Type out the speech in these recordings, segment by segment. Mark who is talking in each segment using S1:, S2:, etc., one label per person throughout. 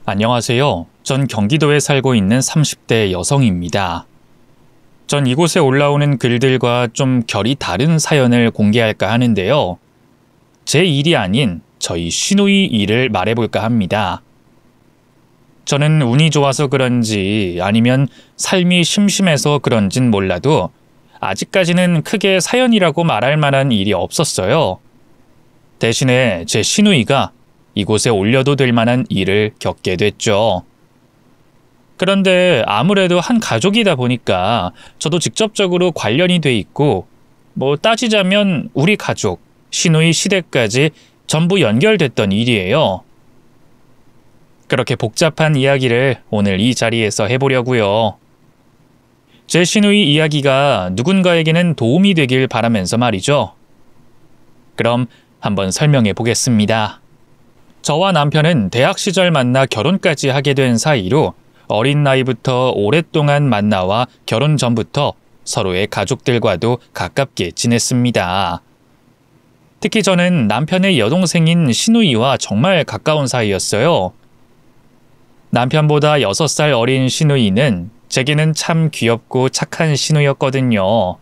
S1: 안녕하세요. 전 경기도에 살고 있는 30대 여성입니다. 전 이곳에 올라오는 글들과 좀 결이 다른 사연을 공개할까 하는데요. 제 일이 아닌 저희 시누이 일을 말해볼까 합니다. 저는 운이 좋아서 그런지 아니면 삶이 심심해서 그런진 몰라도 아직까지는 크게 사연이라고 말할 만한 일이 없었어요. 대신에 제 시누이가 이곳에 올려도 될 만한 일을 겪게 됐죠. 그런데 아무래도 한 가족이다 보니까 저도 직접적으로 관련이 돼 있고 따지자면 우리 가족, 시누이 시댁까지 전부 연결됐던 일이에요. 그렇게 복잡한 이야기를 오늘 이 자리에서 해보려고요. 제 시누이 이야기가 누군가에게는 도움이 되길 바라면서 말이죠. 그럼 한번 설명해 보겠습니다. 저와 남편은 대학 시절 만나 결혼까지 하게 된 사이로 어린 나이부터 오랫동안 만나와 결혼 전부터 서로의 가족들과도 가깝게 지냈습니다. 특히 저는 남편의 여동생인 시누이와 정말 가까운 사이였어요. 남편보다 6살 어린 시누이는 제게는 참 귀엽고 착한 시누였거든요.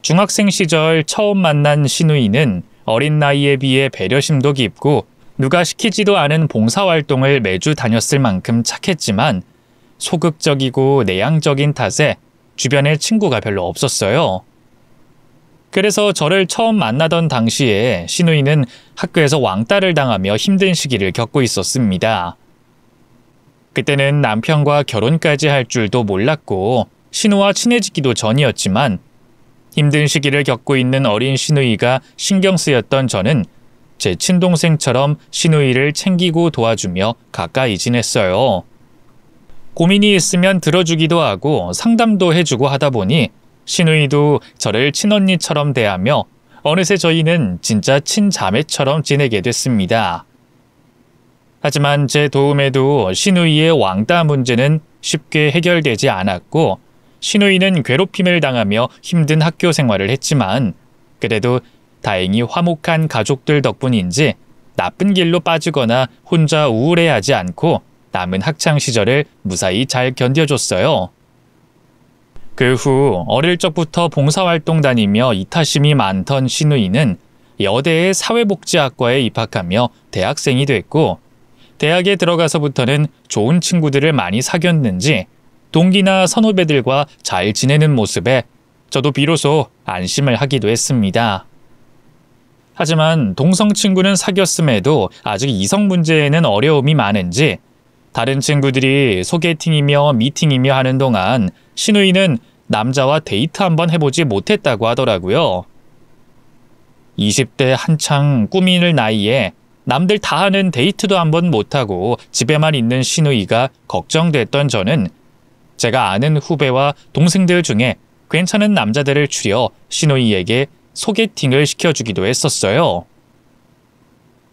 S1: 중학생 시절 처음 만난 시누이는 어린 나이에 비해 배려심도 깊고 누가 시키지도 않은 봉사활동을 매주 다녔을 만큼 착했지만 소극적이고 내향적인 탓에 주변에 친구가 별로 없었어요. 그래서 저를 처음 만나던 당시에 시누이는 학교에서 왕따를 당하며 힘든 시기를 겪고 있었습니다. 그때는 남편과 결혼까지 할 줄도 몰랐고 시누와 친해지기도 전이었지만 힘든 시기를 겪고 있는 어린 시누이가 신경 쓰였던 저는 제 친동생처럼 시누이를 챙기고 도와주며 가까이 지냈어요. 고민이 있으면 들어주기도 하고 상담도 해주고 하다 보니 시누이도 저를 친언니처럼 대하며 어느새 저희는 진짜 친자매처럼 지내게 됐습니다. 하지만 제 도움에도 시누이의 왕따 문제는 쉽게 해결되지 않았고 시누이는 괴롭힘을 당하며 힘든 학교 생활을 했지만 그래도 다행히 화목한 가족들 덕분인지 나쁜 길로 빠지거나 혼자 우울해하지 않고 남은 학창 시절을 무사히 잘 견뎌줬어요. 그 후 어릴 적부터 봉사활동 다니며 이타심이 많던 시누이는 여대의 사회복지학과에 입학하며 대학생이 됐고 대학에 들어가서부터는 좋은 친구들을 많이 사귀었는지 동기나 선후배들과 잘 지내는 모습에 저도 비로소 안심을 하기도 했습니다. 하지만 동성 친구는 사귀었음에도 아직 이성 문제에는 어려움이 많은지 다른 친구들이 소개팅이며 미팅이며 하는 동안 시누이는 남자와 데이트 한번 해보지 못했다고 하더라고요. 20대 한창 꾸밀 나이에 남들 다 하는 데이트도 한번 못하고 집에만 있는 시누이가 걱정됐던 저는 제가 아는 후배와 동생들 중에 괜찮은 남자들을 추려 시누이에게 소개팅을 시켜주기도 했었어요.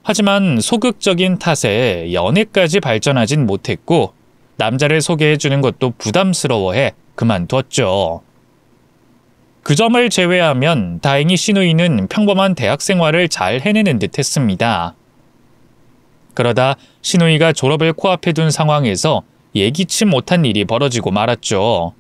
S1: 하지만 소극적인 탓에 연애까지 발전하진 못했고 남자를 소개해주는 것도 부담스러워해 그만뒀죠. 그 점을 제외하면 다행히 시누이는 평범한 대학 생활을 잘 해내는 듯 했습니다. 그러다 시누이가 졸업을 코앞에 둔 상황에서 예기치 못한 일이 벌어지고 말았죠.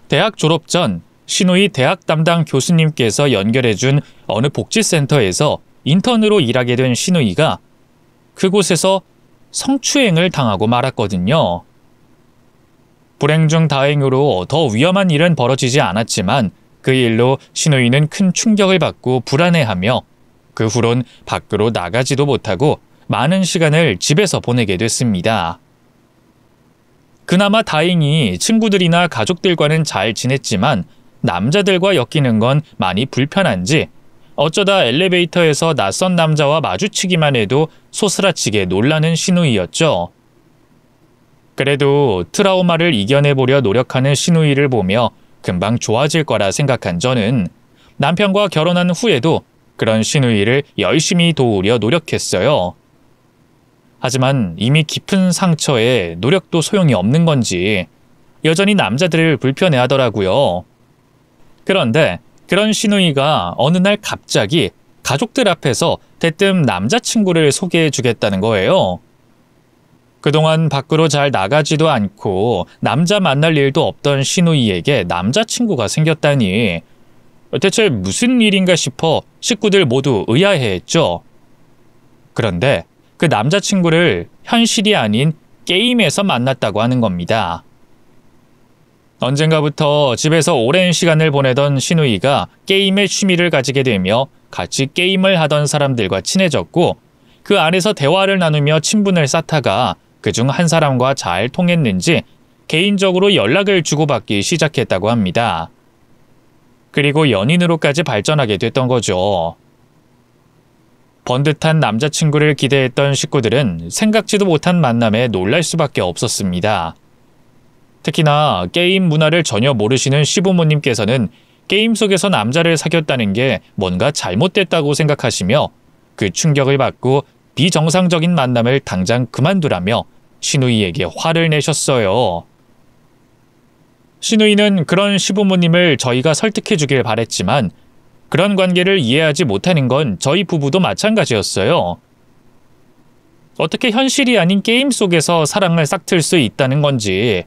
S1: 대학 졸업 전 시누이 대학 담당 교수님께서 연결해준 어느 복지센터에서 인턴으로 일하게 된 시누이가 그곳에서 성추행을 당하고 말았거든요. 불행 중 다행으로 더 위험한 일은 벌어지지 않았지만 그 일로 시누이는 큰 충격을 받고 불안해하며 그 후론 밖으로 나가지도 못하고 많은 시간을 집에서 보내게 됐습니다. 그나마 다행히 친구들이나 가족들과는 잘 지냈지만 남자들과 엮이는 건 많이 불편한지 어쩌다 엘리베이터에서 낯선 남자와 마주치기만 해도 소스라치게 놀라는 시누이였죠. 그래도 트라우마를 이겨내보려 노력하는 시누이를 보며 금방 좋아질 거라 생각한 저는 남편과 결혼한 후에도 그런 시누이를 열심히 도우려 노력했어요. 하지만 이미 깊은 상처에 노력도 소용이 없는 건지 여전히 남자들을 불편해하더라고요. 그런데 그런 시누이가 어느 날 갑자기 가족들 앞에서 대뜸 남자친구를 소개해 주겠다는 거예요. 그동안 밖으로 잘 나가지도 않고 남자 만날 일도 없던 신우이에게 남자친구가 생겼다니 대체 무슨 일인가 싶어 식구들 모두 의아해했죠. 그런데 그 남자친구를 현실이 아닌 게임에서 만났다고 하는 겁니다. 언젠가부터 집에서 오랜 시간을 보내던 신우이가 게임에 취미를 가지게 되며 같이 게임을 하던 사람들과 친해졌고 그 안에서 대화를 나누며 친분을 쌓다가 그중 한 사람과 잘 통했는지 개인적으로 연락을 주고받기 시작했다고 합니다. 그리고 연인으로까지 발전하게 됐던 거죠. 번듯한 남자친구를 기대했던 식구들은 생각지도 못한 만남에 놀랄 수밖에 없었습니다. 특히나 게임 문화를 전혀 모르시는 시부모님께서는 게임 속에서 남자를 사귀었다는 게 뭔가 잘못됐다고 생각하시며 그 충격을 받고 비정상적인 만남을 당장 그만두라며 신우이에게 화를 내셨어요. 신우이는 그런 시부모님을 저희가 설득해 주길 바랬지만 그런 관계를 이해하지 못하는 건 저희 부부도 마찬가지였어요. 어떻게 현실이 아닌 게임 속에서 사랑을 싹틀 수 있다는 건지,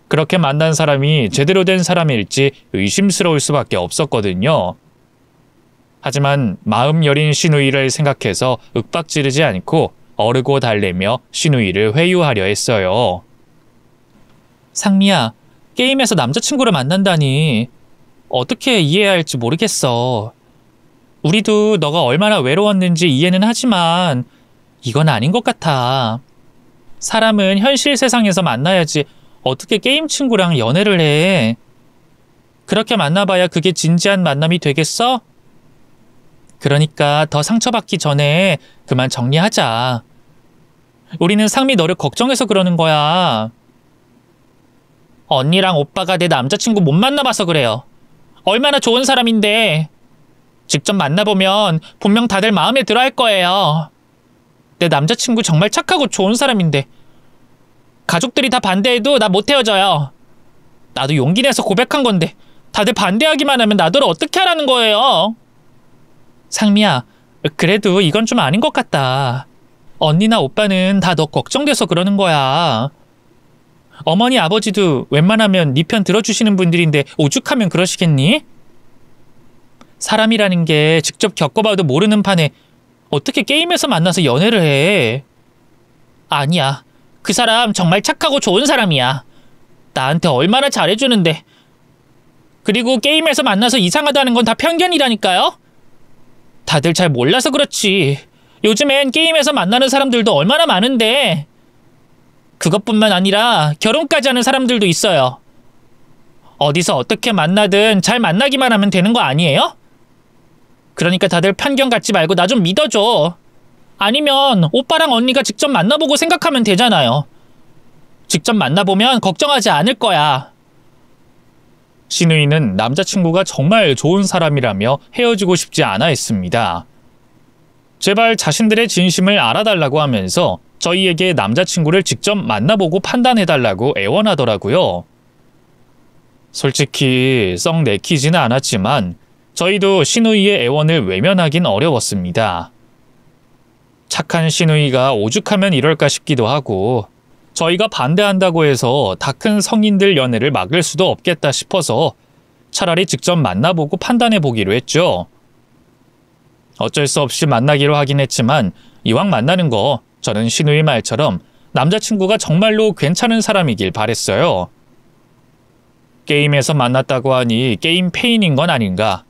S1: 그렇게 만난 사람이 제대로 된 사람일지 의심스러울 수밖에 없었거든요. 하지만 마음 여린 신우이를 생각해서 윽박지르지 않고 어르고 달래며 신우이를 회유하려 했어요. 상미야, 게임에서 남자친구를 만난다니 어떻게 이해해야 할지 모르겠어. 우리도 너가 얼마나 외로웠는지 이해는 하지만 이건 아닌 것 같아. 사람은 현실 세상에서 만나야지 어떻게 게임 친구랑 연애를 해. 그렇게 만나봐야 그게 진지한 만남이 되겠어? 그러니까 더 상처받기 전에 그만 정리하자. 우리는 상미 너를 걱정해서 그러는 거야. 언니랑 오빠가 내 남자친구 못 만나봐서 그래요. 얼마나 좋은 사람인데. 직접 만나보면 분명 다들 마음에 들어 할 거예요. 내 남자친구 정말 착하고 좋은 사람인데 가족들이 다 반대해도 나 못 헤어져요. 나도 용기 내서 고백한 건데 다들 반대하기만 하면 나더러 어떻게 하라는 거예요. 상미야, 그래도 이건 좀 아닌 것 같다. 언니나 오빠는 다 너 걱정돼서 그러는 거야. 어머니 아버지도 웬만하면 네 편 들어주시는 분들인데 오죽하면 그러시겠니? 사람이라는 게 직접 겪어봐도 모르는 판에 어떻게 게임에서 만나서 연애를 해. 아니야, 그 사람 정말 착하고 좋은 사람이야. 나한테 얼마나 잘해주는데. 그리고 게임에서 만나서 이상하다는 건 다 편견이라니까요. 다들 잘 몰라서 그렇지. 요즘엔 게임에서 만나는 사람들도 얼마나 많은데. 그것뿐만 아니라 결혼까지 하는 사람들도 있어요. 어디서 어떻게 만나든 잘 만나기만 하면 되는 거 아니에요? 그러니까 다들 편견 갖지 말고 나 좀 믿어줘. 아니면 오빠랑 언니가 직접 만나보고 생각하면 되잖아요. 직접 만나보면 걱정하지 않을 거야. 신우이는 남자친구가 정말 좋은 사람이라며 헤어지고 싶지 않아 했습니다. 제발 자신들의 진심을 알아달라고 하면서 저희에게 남자친구를 직접 만나보고 판단해달라고 애원하더라고요. 솔직히 썩 내키지는 않았지만 저희도 신우이의 애원을 외면하긴 어려웠습니다. 착한 신우이가 오죽하면 이럴까 싶기도 하고 저희가 반대한다고 해서 다 큰 성인들 연애를 막을 수도 없겠다 싶어서 차라리 직접 만나보고 판단해보기로 했죠. 어쩔 수 없이 만나기로 하긴 했지만 이왕 만나는 거 저는 신우이 말처럼 남자친구가 정말로 괜찮은 사람이길 바랬어요. 게임에서 만났다고 하니 게임 페인인 건 아닌가,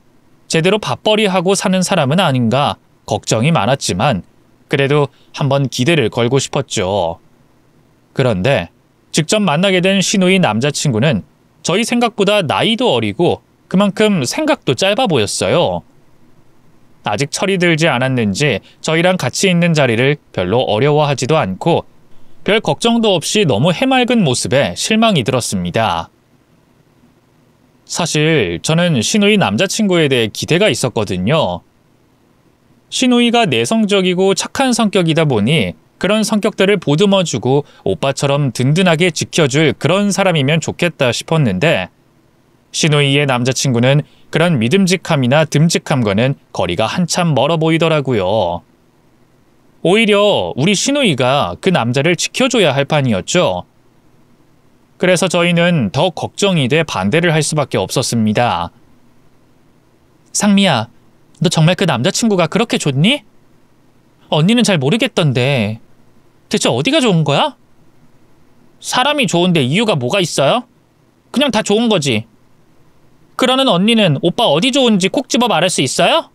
S1: 제대로 밥벌이하고 사는 사람은 아닌가 걱정이 많았지만 그래도 한번 기대를 걸고 싶었죠. 그런데 직접 만나게 된 신우이 남자친구는 저희 생각보다 나이도 어리고 그만큼 생각도 짧아 보였어요. 아직 철이 들지 않았는지 저희랑 같이 있는 자리를 별로 어려워하지도 않고 별 걱정도 없이 너무 해맑은 모습에 실망이 들었습니다. 사실 저는 신우이 남자친구에 대해 기대가 있었거든요. 신우이가 내성적이고 착한 성격이다 보니 그런 성격들을 보듬어주고 오빠처럼 든든하게 지켜줄 그런 사람이면 좋겠다 싶었는데 신우이의 남자친구는 그런 믿음직함이나 듬직함과는 거리가 한참 멀어 보이더라고요. 오히려 우리 신우이가 그 남자를 지켜줘야 할 판이었죠. 그래서 저희는 더 걱정이 돼 반대를 할 수밖에 없었습니다. 상미야, 너 정말 그 남자친구가 그렇게 좋니? 언니는 잘 모르겠던데 대체 어디가 좋은 거야? 사람이 좋은데 이유가 뭐가 있어요? 그냥 다 좋은 거지. 그러는 언니는 오빠 어디 좋은지 콕 집어 말할 수 있어요?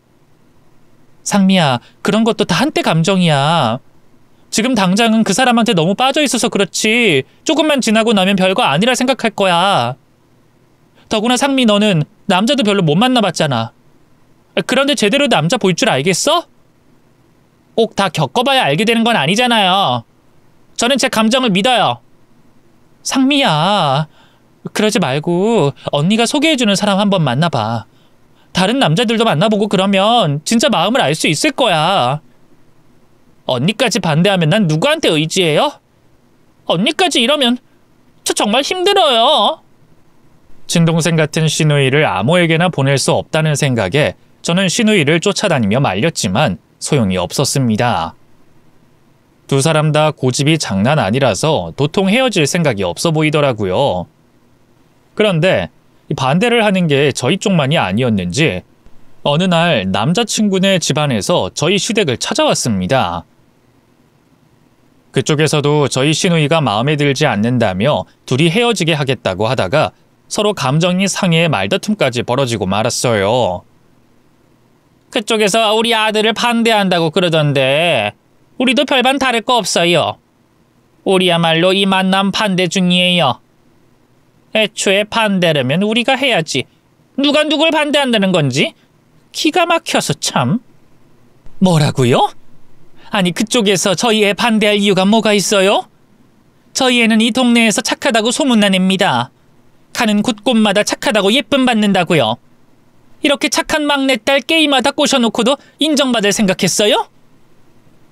S1: 상미야, 그런 것도 다 한때 감정이야. 지금 당장은 그 사람한테 너무 빠져 있어서 그렇지 조금만 지나고 나면 별거 아니라 생각할 거야. 더구나 상미, 너는 남자도 별로 못 만나봤잖아. 그런데 제대로 남자 볼 줄 알겠어? 꼭 다 겪어봐야 알게 되는 건 아니잖아요. 저는 제 감정을 믿어요. 상미야, 그러지 말고 언니가 소개해주는 사람 한번 만나봐. 다른 남자들도 만나보고 그러면 진짜 마음을 알 수 있을 거야. 언니까지 반대하면 난 누구한테 의지해요? 언니까지 이러면 저 정말 힘들어요. 친동생 같은 시누이를 아무에게나 보낼 수 없다는 생각에 저는 시누이를 쫓아다니며 말렸지만 소용이 없었습니다. 두 사람 다 고집이 장난 아니라서 도통 헤어질 생각이 없어 보이더라고요. 그런데 반대를 하는 게 저희 쪽만이 아니었는지 어느 날 남자친구네 집안에서 저희 시댁을 찾아왔습니다. 그쪽에서도 저희 시누이가 마음에 들지 않는다며 둘이 헤어지게 하겠다고 하다가 서로 감정이 상해 말다툼까지 벌어지고 말았어요. 그쪽에서 우리 아들을 반대한다고 그러던데 우리도 별반 다를 거 없어요. 우리야말로 이 만남 반대 중이에요. 애초에 반대라면 우리가 해야지. 누가 누굴 반대한다는 건지 기가 막혀서 참. 뭐라고요? 아니, 그쪽에서 저희 애 반대할 이유가 뭐가 있어요? 저희 애는 이 동네에서 착하다고 소문난 애입니다. 가는 곳곳마다 착하다고 예쁨 받는다고요. 이렇게 착한 막내딸 게임하다 꼬셔놓고도 인정받을 생각했어요?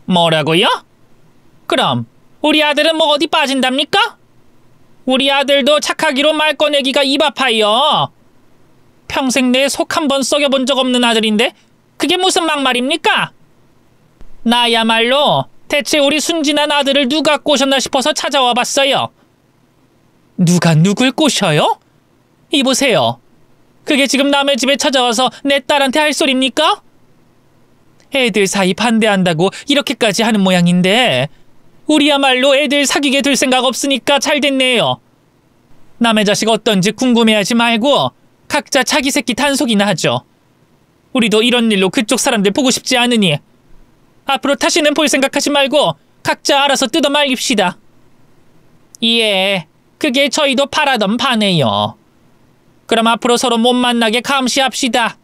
S1: 뭐라고요? 그럼 우리 아들은 뭐 어디 빠진답니까? 우리 아들도 착하기로 말 꺼내기가 입 아파요. 평생 내 속 한 번 썩여본 적 없는 아들인데 그게 무슨 막말입니까? 나야말로 대체 우리 순진한 아들을 누가 꼬셨나 싶어서 찾아와 봤어요. 누가 누굴 꼬셔요? 이보세요. 그게 지금 남의 집에 찾아와서 내 딸한테 할 소리입니까? 애들 사이 반대한다고 이렇게까지 하는 모양인데 우리야말로 애들 사귀게 둘 생각 없으니까 잘 됐네요. 남의 자식 어떤지 궁금해하지 말고 각자 자기 새끼 단속이나 하죠. 우리도 이런 일로 그쪽 사람들 보고 싶지 않으니 앞으로 다시는 볼 생각하지 말고 각자 알아서 뜯어 말립시다. 예, 그게 저희도 바라던 바네요. 그럼 앞으로 서로 못 만나게 감시합시다.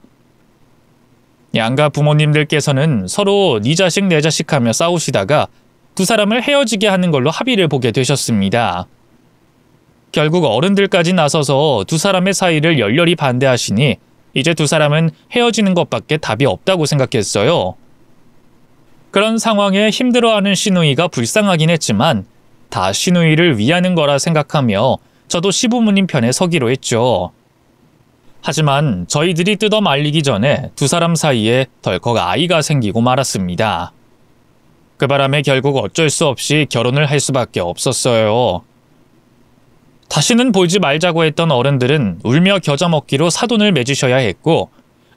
S1: 양가 부모님들께서는 서로 네 자식 내 자식 하며 싸우시다가 두 사람을 헤어지게 하는 걸로 합의를 보게 되셨습니다. 결국 어른들까지 나서서 두 사람의 사이를 열렬히 반대하시니 이제 두 사람은 헤어지는 것밖에 답이 없다고 생각했어요. 그런 상황에 힘들어하는 시누이가 불쌍하긴 했지만 다 시누이를 위하는 거라 생각하며 저도 시부모님 편에 서기로 했죠. 하지만 저희들이 뜯어 말리기 전에 두 사람 사이에 덜컥 아이가 생기고 말았습니다. 그 바람에 결국 어쩔 수 없이 결혼을 할 수밖에 없었어요. 다시는 보지 말자고 했던 어른들은 울며 겨자 먹기로 사돈을 맺으셔야 했고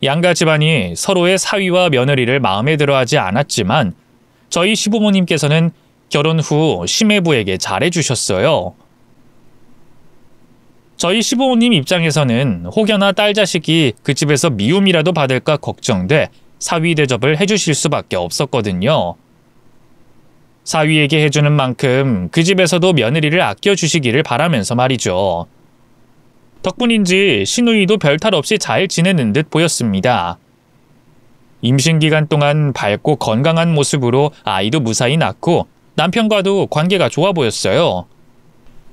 S1: 양가 집안이 서로의 사위와 며느리를 마음에 들어하지 않았지만 저희 시부모님께서는 결혼 후 시매부에게 잘해주셨어요. 저희 시부모님 입장에서는 혹여나 딸 자식이 그 집에서 미움이라도 받을까 걱정돼 사위 대접을 해주실 수밖에 없었거든요. 사위에게 해주는 만큼 그 집에서도 며느리를 아껴주시기를 바라면서 말이죠. 덕분인지 시누이도 별탈 없이 잘 지내는 듯 보였습니다. 임신 기간 동안 밝고 건강한 모습으로 아이도 무사히 낳고 남편과도 관계가 좋아 보였어요.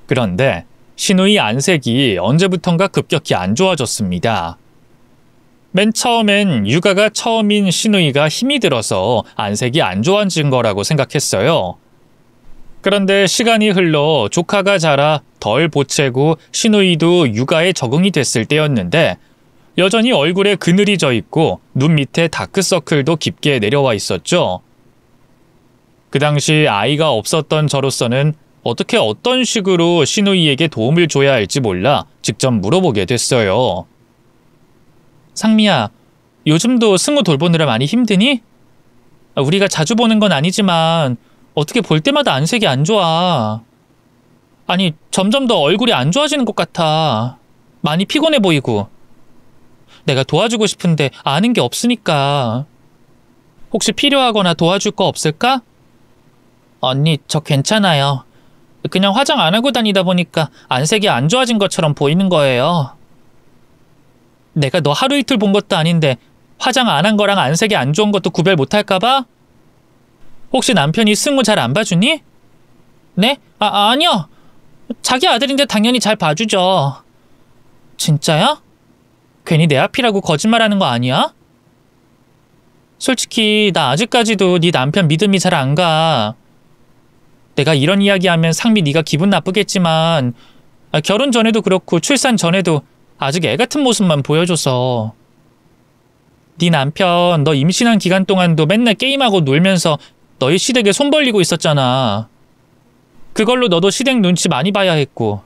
S1: 그런데 시누이 안색이 언제부턴가 급격히 안 좋아졌습니다. 맨 처음엔 육아가 처음인 시누이가 힘이 들어서 안색이 안 좋아진 거라고 생각했어요. 그런데 시간이 흘러 조카가 자라 덜 보채고 시누이도 육아에 적응이 됐을 때였는데 여전히 얼굴에 그늘이 져 있고 눈 밑에 다크서클도 깊게 내려와 있었죠. 그 당시 아이가 없었던 저로서는 어떻게 어떤 식으로 시누이에게 도움을 줘야 할지 몰라 직접 물어보게 됐어요. 상미야, 요즘도 승우 돌보느라 많이 힘드니? 우리가 자주 보는 건 아니지만 어떻게 볼 때마다 안색이 안 좋아. 아니, 점점 더 얼굴이 안 좋아지는 것 같아. 많이 피곤해 보이고. 내가 도와주고 싶은데 아는 게 없으니까. 혹시 필요하거나 도와줄 거 없을까? 언니, 저 괜찮아요. 그냥 화장 안 하고 다니다 보니까 안색이 안 좋아진 것처럼 보이는 거예요. 내가 너 하루 이틀 본 것도 아닌데 화장 안 한 거랑 안색이 안 좋은 것도 구별 못할까 봐? 혹시 남편이 승우 잘 안 봐주니? 네? 아니요. 자기 아들인데 당연히 잘 봐주죠. 진짜야? 괜히 내 앞이라고 거짓말하는 거 아니야? 솔직히 나 아직까지도 네 남편 믿음이 잘 안 가. 내가 이런 이야기하면 상미 네가 기분 나쁘겠지만 결혼 전에도 그렇고 출산 전에도 아직 애 같은 모습만 보여줘서. 네 남편 너 임신한 기간 동안도 맨날 게임하고 놀면서 너희 시댁에 손 벌리고 있었잖아. 그걸로 너도 시댁 눈치 많이 봐야 했고.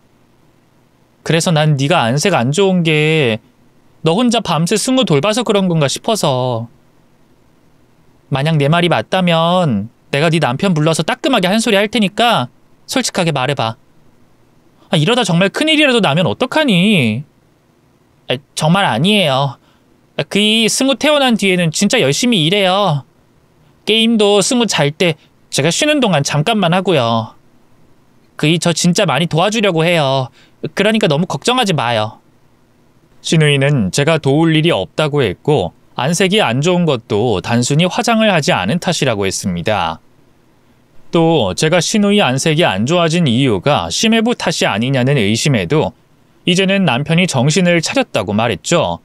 S1: 그래서 난 네가 안색 안 좋은 게 너 혼자 밤새 승우 돌봐서 그런 건가 싶어서. 만약 내 말이 맞다면 내가 네 남편 불러서 따끔하게 한 소리 할 테니까 솔직하게 말해봐. 이러다 정말 큰일이라도 나면 어떡하니? 정말 아니에요. 그이 승우 태어난 뒤에는 진짜 열심히 일해요. 게임도 승우 잘 때 제가 쉬는 동안 잠깐만 하고요. 그이 저 진짜 많이 도와주려고 해요. 그러니까 너무 걱정하지 마요. 시누이는 제가 도울 일이 없다고 했고 안색이 안 좋은 것도 단순히 화장을 하지 않은 탓이라고 했습니다. 또 제가 시누이 안색이 안 좋아진 이유가 심해부 탓이 아니냐는 의심에도 이제는 남편이 정신을 차렸다고 말했죠.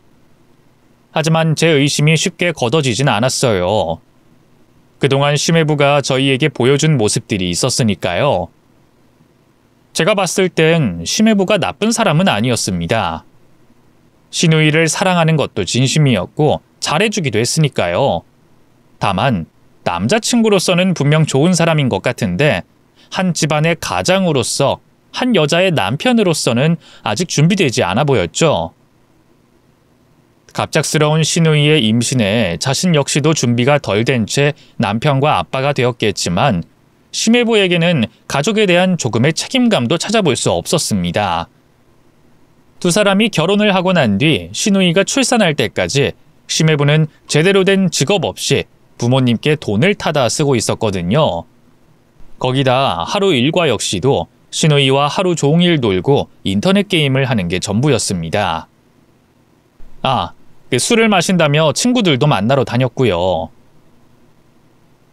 S1: 하지만 제 의심이 쉽게 걷어지진 않았어요. 그동안 심해부가 저희에게 보여준 모습들이 있었으니까요. 제가 봤을 땐 심해부가 나쁜 사람은 아니었습니다. 시누이를 사랑하는 것도 진심이었고 잘해주기도 했으니까요. 다만 남자친구로서는 분명 좋은 사람인 것 같은데 한 집안의 가장으로서 한 여자의 남편으로서는 아직 준비되지 않아 보였죠. 갑작스러운 시누이의 임신에 자신 역시도 준비가 덜 된 채 남편과 아빠가 되었겠지만 심해부에게는 가족에 대한 조금의 책임감도 찾아볼 수 없었습니다. 두 사람이 결혼을 하고 난 뒤 시누이가 출산할 때까지 심해부는 제대로 된 직업 없이 부모님께 돈을 타다 쓰고 있었거든요. 거기다 하루 일과 역시도 시누이와 하루 종일 놀고 인터넷 게임을 하는 게 전부였습니다. 술을 마신다며 친구들도 만나러 다녔고요.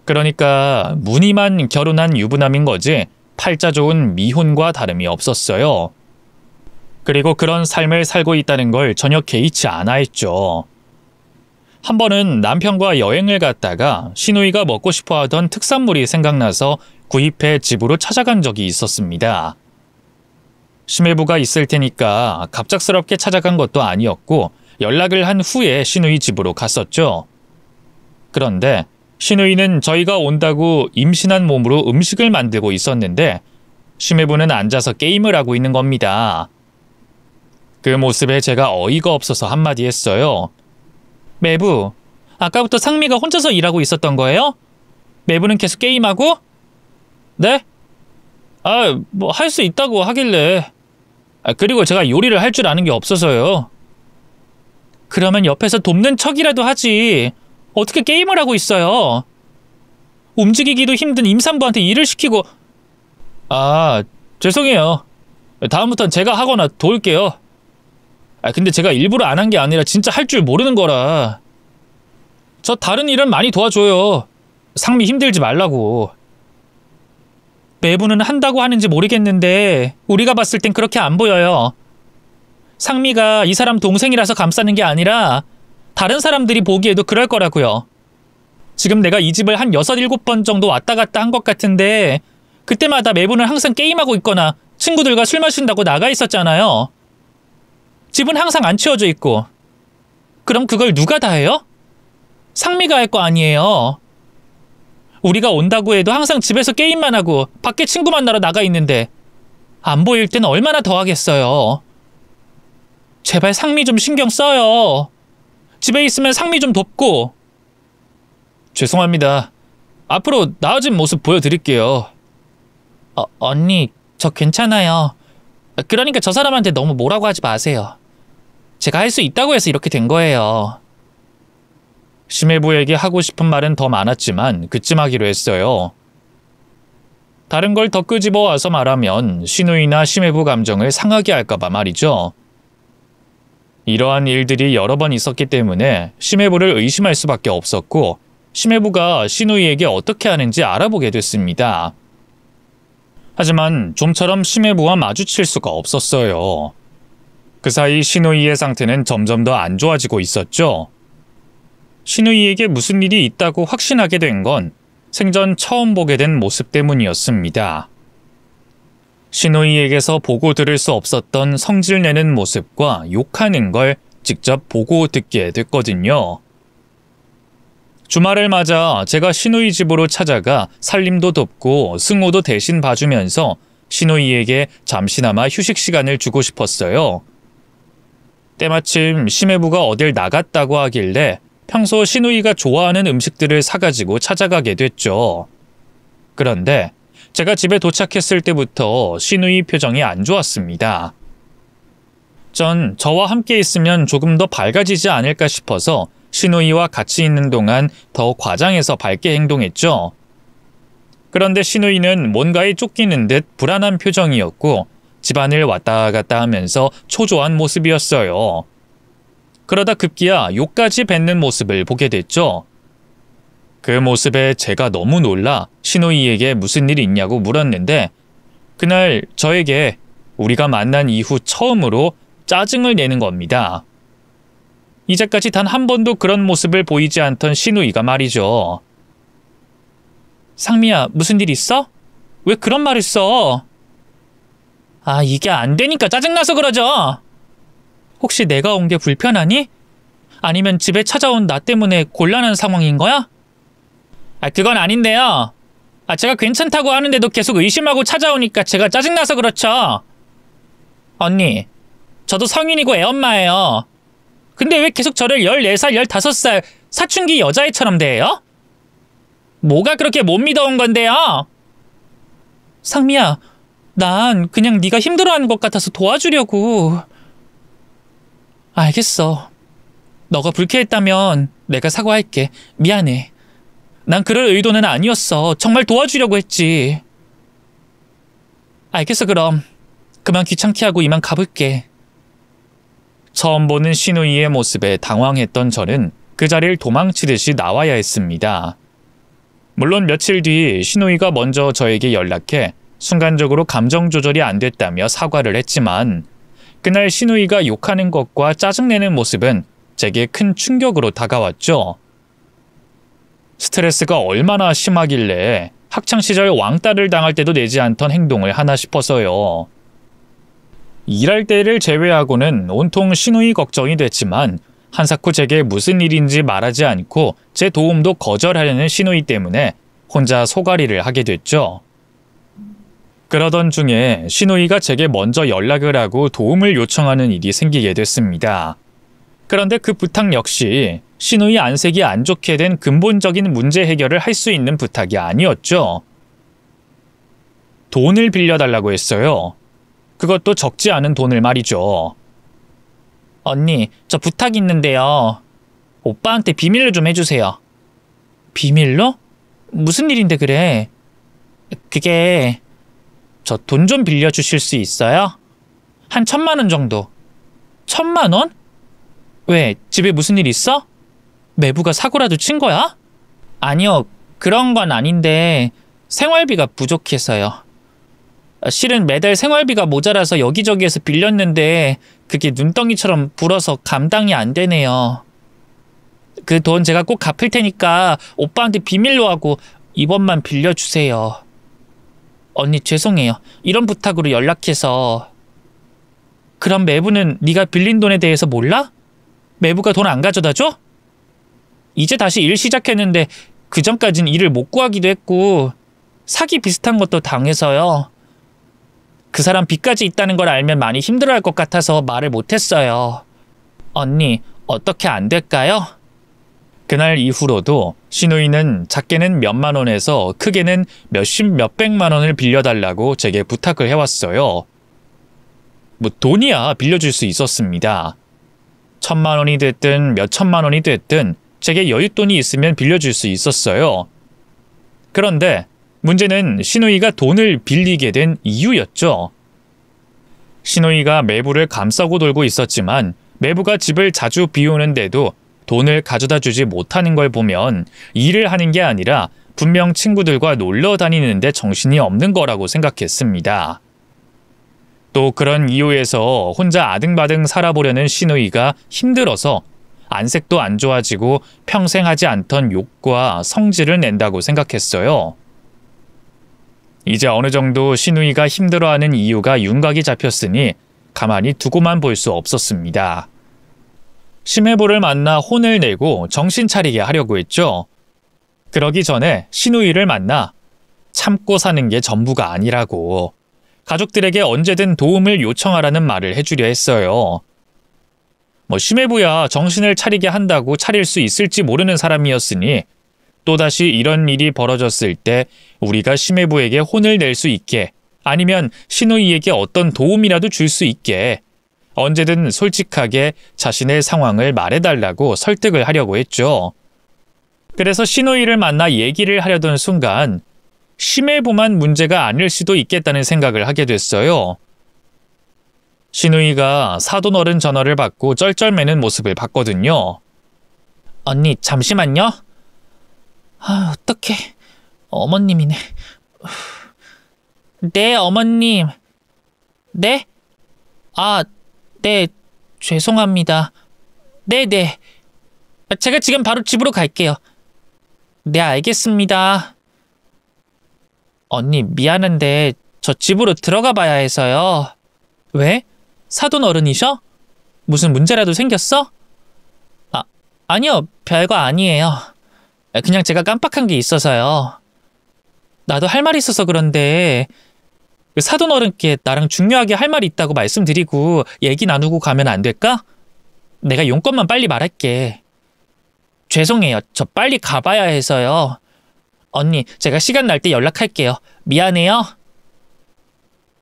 S1: 그러니까 무늬만 결혼한 유부남인 거지 팔자 좋은 미혼과 다름이 없었어요. 그리고 그런 삶을 살고 있다는 걸 전혀 개의치 않아 했죠. 한 번은 남편과 여행을 갔다가 시누이가 먹고 싶어 하던 특산물이 생각나서 구입해 집으로 찾아간 적이 있었습니다. 심해부가 있을 테니까 갑작스럽게 찾아간 것도 아니었고 연락을 한 후에 시누이 집으로 갔었죠. 그런데 시누이는 저희가 온다고 임신한 몸으로 음식을 만들고 있었는데 심해부는 앉아서 게임을 하고 있는 겁니다. 그 모습에 제가 어이가 없어서 한마디 했어요. 매부, 아까부터 상미가 혼자서 일하고 있었던 거예요? 매부는 계속 게임하고? 네? 뭐 할 수 있다고 하길래. 그리고 제가 요리를 할 줄 아는 게 없어서요. 그러면 옆에서 돕는 척이라도 하지. 어떻게 게임을 하고 있어요? 움직이기도 힘든 임산부한테 일을 시키고. 죄송해요. 다음부턴 제가 하거나 도울게요. 근데 제가 일부러 안 한 게 아니라 진짜 할 줄 모르는 거라. 저 다른 일은 많이 도와줘요. 상미 힘들지 말라고. 매부는 한다고 하는지 모르겠는데 우리가 봤을 땐 그렇게 안 보여요. 상미가 이 사람 동생이라서 감싸는 게 아니라 다른 사람들이 보기에도 그럴 거라고요. 지금 내가 이 집을 한 6, 7번 정도 왔다 갔다 한 것 같은데 그때마다 매부는 항상 게임하고 있거나 친구들과 술 마신다고 나가 있었잖아요. 집은 항상 안 치워져 있고. 그럼 그걸 누가 다 해요? 상미가 할 거 아니에요. 우리가 온다고 해도 항상 집에서 게임만 하고 밖에 친구 만나러 나가 있는데 안 보일 땐 얼마나 더 하겠어요. 제발 상미 좀 신경 써요. 집에 있으면 상미 좀 돕고. 죄송합니다. 앞으로 나아진 모습 보여드릴게요. 언니, 저 괜찮아요. 그러니까 저 사람한테 너무 뭐라고 하지 마세요. 제가 할 수 있다고 해서 이렇게 된 거예요. 심해부에게 하고 싶은 말은 더 많았지만 그쯤 하기로 했어요. 다른 걸 더 끄집어 와서 말하면 시누이나 심해부 감정을 상하게 할까봐 말이죠. 이러한 일들이 여러 번 있었기 때문에 심해부를 의심할 수밖에 없었고 심해부가 시누이에게 어떻게 하는지 알아보게 됐습니다. 하지만 좀처럼 심해부와 마주칠 수가 없었어요. 그 사이 시누이의 상태는 점점 더 안 좋아지고 있었죠. 시누이에게 무슨 일이 있다고 확신하게 된 건 생전 처음 보게 된 모습 때문이었습니다. 시누이에게서 보고 들을 수 없었던 성질내는 모습과 욕하는 걸 직접 보고 듣게 됐거든요. 주말을 맞아 제가 시누이 집으로 찾아가 살림도 돕고 승호도 대신 봐주면서 시누이에게 잠시나마 휴식 시간을 주고 싶었어요. 때마침 심해부가 어딜 나갔다고 하길래 평소 시누이가 좋아하는 음식들을 사가지고 찾아가게 됐죠. 그런데 제가 집에 도착했을 때부터 시누이 표정이 안 좋았습니다. 전 저와 함께 있으면 조금 더 밝아지지 않을까 싶어서 시누이와 같이 있는 동안 더 과장해서 밝게 행동했죠. 그런데 시누이는 뭔가에 쫓기는 듯 불안한 표정이었고 집안을 왔다 갔다 하면서 초조한 모습이었어요. 그러다 급기야 욕까지 뱉는 모습을 보게 됐죠. 그 모습에 제가 너무 놀라 시누이에게 무슨 일이 있냐고 물었는데 그날 저에게 우리가 만난 이후 처음으로 짜증을 내는 겁니다. 이제까지 단 한 번도 그런 모습을 보이지 않던 시누이가 말이죠. 상미야, 무슨 일 있어? 왜 그런 말을 써? 이게 안 되니까 짜증나서 그러죠. 혹시 내가 온 게 불편하니? 아니면 집에 찾아온 나 때문에 곤란한 상황인 거야? 그건 아닌데요. 제가 괜찮다고 하는데도 계속 의심하고 찾아오니까 제가 짜증나서 그렇죠. 언니, 저도 성인이고 애엄마예요. 근데 왜 계속 저를 14살, 15살 사춘기 여자애처럼 대해요? 뭐가 그렇게 못 믿어온 건데요? 상미야, 난 그냥 네가 힘들어하는 것 같아서 도와주려고. 알겠어. 너가 불쾌했다면 내가 사과할게. 미안해. 난 그럴 의도는 아니었어. 정말 도와주려고 했지. 알겠어, 그럼. 그만 귀찮게 하고 이만 가볼게. 처음 보는 시누이의 모습에 당황했던 저는 그 자리를 도망치듯이 나와야 했습니다. 물론 며칠 뒤 시누이가 먼저 저에게 연락해 순간적으로 감정 조절이 안 됐다며 사과를 했지만 그날 시누이가 욕하는 것과 짜증내는 모습은 제게 큰 충격으로 다가왔죠. 스트레스가 얼마나 심하길래 학창시절 왕따를 당할 때도 내지 않던 행동을 하나 싶어서요. 일할 때를 제외하고는 온통 시누이 걱정이 됐지만 한사코 제게 무슨 일인지 말하지 않고 제 도움도 거절하려는 시누이 때문에 혼자 소가리를 하게 됐죠. 그러던 중에 시누이가 제게 먼저 연락을 하고 도움을 요청하는 일이 생기게 됐습니다. 그런데 그 부탁 역시 시누이 안색이 안 좋게 된 근본적인 문제 해결을 할 수 있는 부탁이 아니었죠. 돈을 빌려달라고 했어요. 그것도 적지 않은 돈을 말이죠. 언니, 저 부탁이 있는데요. 오빠한테 비밀로 좀 해주세요. 비밀로? 무슨 일인데 그래? 그게 저 돈 좀 빌려주실 수 있어요? 한 1,000만 원 정도. 1,000만 원? 왜, 집에 무슨 일 있어? 매부가 사고라도 친 거야? 아니요, 그런 건 아닌데 생활비가 부족해서요. 실은 매달 생활비가 모자라서 여기저기에서 빌렸는데 그게 눈덩이처럼 불어서 감당이 안 되네요. 그 돈 제가 꼭 갚을 테니까 오빠한테 비밀로 하고 이번만 빌려주세요. 언니 죄송해요. 이런 부탁으로 연락해서. 그럼 매부는 네가 빌린 돈에 대해서 몰라? 매부가 돈 안 가져다 줘? 이제 다시 일 시작했는데
S2: 그전까진 일을 못 구하기도 했고 사기 비슷한 것도 당해서요. 그 사람 빚까지 있다는 걸 알면 많이 힘들어할 것 같아서 말을 못했어요. 언니, 어떻게 안 될까요?
S1: 그날 이후로도 신우이는 작게는 몇만 원에서 크게는 몇십 몇백만 원을 빌려달라고 제게 부탁을 해왔어요. 뭐 돈이야 빌려줄 수 있었습니다. 1,000만 원이 됐든 몇천만 원이 됐든 제게 여윳돈이 있으면 빌려줄 수 있었어요. 그런데 문제는 신우이가 돈을 빌리게 된 이유였죠. 신우이가 매부를 감싸고 돌고 있었지만 매부가 집을 자주 비우는데도 돈을 가져다 주지 못하는 걸 보면 일을 하는 게 아니라 분명 친구들과 놀러 다니는데 정신이 없는 거라고 생각했습니다. 또 그런 이유에서 혼자 아등바등 살아보려는 신우이가 힘들어서 안색도 안 좋아지고 평생 하지 않던 욕과 성질을 낸다고 생각했어요. 이제 어느 정도 신우이가 힘들어하는 이유가 윤곽이 잡혔으니 가만히 두고만 볼 수 없었습니다. 심해부를 만나 혼을 내고 정신 차리게 하려고 했죠. 그러기 전에 신우이를 만나 참고 사는 게 전부가 아니라고 가족들에게 언제든 도움을 요청하라는 말을 해주려 했어요. 뭐 심해부야 정신을 차리게 한다고 차릴 수 있을지 모르는 사람이었으니 또다시 이런 일이 벌어졌을 때 우리가 심해부에게 혼을 낼 수 있게 아니면 신우이에게 어떤 도움이라도 줄 수 있게 언제든 솔직하게 자신의 상황을 말해달라고 설득을 하려고 했죠. 그래서 신우이를 만나 얘기를 하려던 순간 심해부만 문제가 아닐 수도 있겠다는 생각을 하게 됐어요. 신우이가 사돈 어른 전화를 받고 쩔쩔매는 모습을 봤거든요.
S2: 언니, 잠시만요. 어떡해. 어머님이네. 네, 어머님. 네? 네, 죄송합니다. 네네. 제가 지금 바로 집으로 갈게요. 네, 알겠습니다. 언니, 미안한데 저 집으로 들어가 봐야 해서요. 왜? 사돈 어른이셔? 무슨 문제라도 생겼어? 아니요, 별거 아니에요. 그냥 제가 깜빡한 게 있어서요. 나도 할 말이 있어서 그런데 사돈 어른께 나랑 중요하게 할 말이 있다고 말씀드리고 얘기 나누고 가면 안 될까? 내가 용건만 빨리 말할게. 죄송해요. 저 빨리 가봐야 해서요. 언니, 제가 시간 날 때 연락할게요. 미안해요.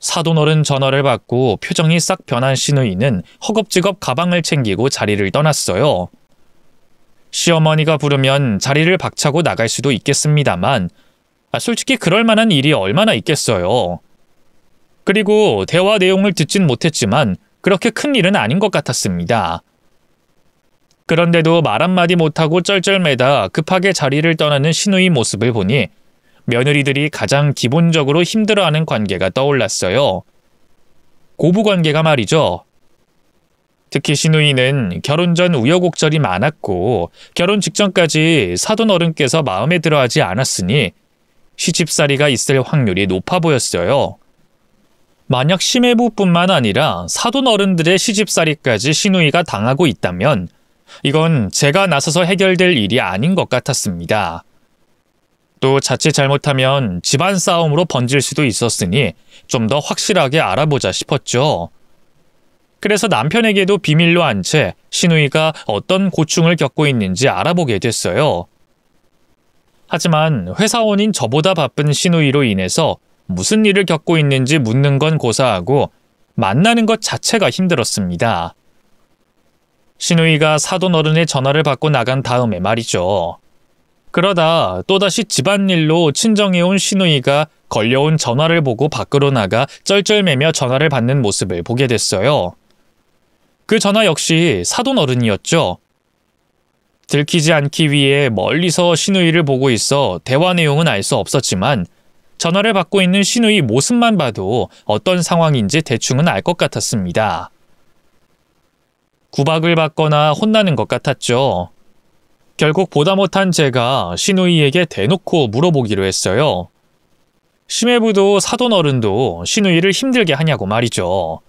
S1: 사돈 어른 전화를 받고 표정이 싹 변한 신우이는 허겁지겁 가방을 챙기고 자리를 떠났어요. 시어머니가 부르면 자리를 박차고 나갈 수도 있겠습니다만 솔직히 그럴 만한 일이 얼마나 있겠어요. 그리고 대화 내용을 듣진 못했지만 그렇게 큰 일은 아닌 것 같았습니다. 그런데도 말 한마디 못하고 쩔쩔매다 급하게 자리를 떠나는 신우이 모습을 보니 며느리들이 가장 기본적으로 힘들어하는 관계가 떠올랐어요. 고부관계가 말이죠. 특히 신우이는 결혼 전 우여곡절이 많았고 결혼 직전까지 사돈 어른께서 마음에 들어하지 않았으니 시집살이가 있을 확률이 높아 보였어요. 만약 심해부뿐만 아니라 사돈 어른들의 시집살이까지 신우이가 당하고 있다면 이건 제가 나서서 해결될 일이 아닌 것 같았습니다. 또 자칫 잘못하면 집안 싸움으로 번질 수도 있었으니 좀 더 확실하게 알아보자 싶었죠. 그래서 남편에게도 비밀로 한 채 신우이가 어떤 고충을 겪고 있는지 알아보게 됐어요. 하지만 회사원인 저보다 바쁜 신우이로 인해서 무슨 일을 겪고 있는지 묻는 건 고사하고 만나는 것 자체가 힘들었습니다. 신우이가 사돈 어른의 전화를 받고 나간 다음에 말이죠. 그러다 또다시 집안일로 친정해온 신우이가 걸려온 전화를 보고 밖으로 나가 쩔쩔매며 전화를 받는 모습을 보게 됐어요. 그 전화 역시 사돈 어른이었죠. 들키지 않기 위해 멀리서 신우이를 보고 있어 대화 내용은 알 수 없었지만 전화를 받고 있는 신우이 모습만 봐도 어떤 상황인지 대충은 알 것 같았습니다. 구박을 받거나 혼나는 것 같았죠. 결국 보다 못한 제가 신우이에게 대놓고 물어보기로 했어요. 심해부도 사돈 어른도 신우이를 힘들게 하냐고 말이죠.